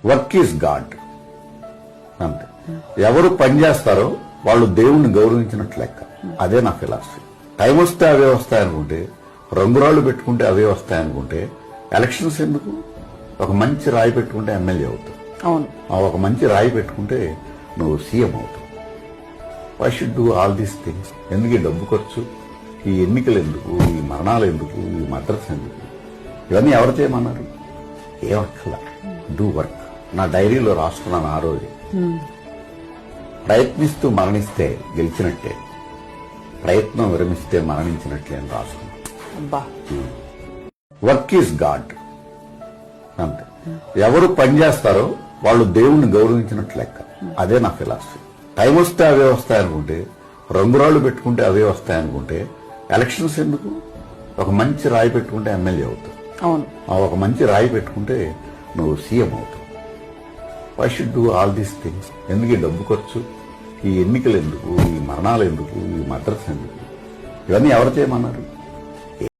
Work is God అంతే. ఎవరు పని చేస్తారో వాళ్ళు దేవుణ్ణి గౌరవించినట్లు లెక్క. అదే నా ఫిలాసఫీ. టైం వస్తే అవే వస్తాయనుకుంటే, రంగురాళ్లు పెట్టుకుంటే అవే వస్తాయనుకుంటే ఎలక్షన్స్ ఎందుకు? ఒక మంచి రాయి పెట్టుకుంటే ఎమ్మెల్యే అవుతావు. అవును. ఒక మంచి రాయి పెట్టుకుంటే నువ్వు సీఎం అవుతావు. Why should do all these things? ఎందుకు ఈ డబ్బు ఖర్చు, ఈ ఎన్నికలు ఎందుకు, ఈ మరణాలు ఎందుకు, ఈ మర్డర్స్ ఎందుకు? ఇవన్నీ ఎవరు చేయమన్నారు? ఏ వర్క్లా డూ వర్క్. నా డైరీలో రాసుకున్నాను ఆ రోజు, ప్రయత్నిస్తూ మరణిస్తే గెలిచినట్టే, ప్రయత్నం విరమిస్తే మరణించినట్లే అని రాసుకున్నాను. వర్క్ ఈజ్ గాడ్ అంతే. ఎవరు పని చేస్తారో వాళ్ళు దేవుణ్ణి గౌరవించినట్లు లెక్క. అదే నా ఫిలాసఫీ. టైం వస్తే అవే వస్తాయనుకుంటే, రంగురాళ్లు పెట్టుకుంటే అవే వస్తాయనుకుంటే ఎలక్షన్స్ ఎందుకు? ఒక మంచి రాయి పెట్టుకుంటే ఎమ్మెల్యే అవుతావు. అవును. ఒక మంచి రాయి పెట్టుకుంటే నువ్వు సీఎం అవుతావు. Why should do all these things? ఎందుకు ఈ డబ్బు ఖర్చు, ఈ ఎన్నికలు ఎందుకు, ఈ మరణాలు ఎందుకు, ఈ మర్డర్స్ ఎందుకు? ఇవన్నీ ఎవరు చేయమన్నారు?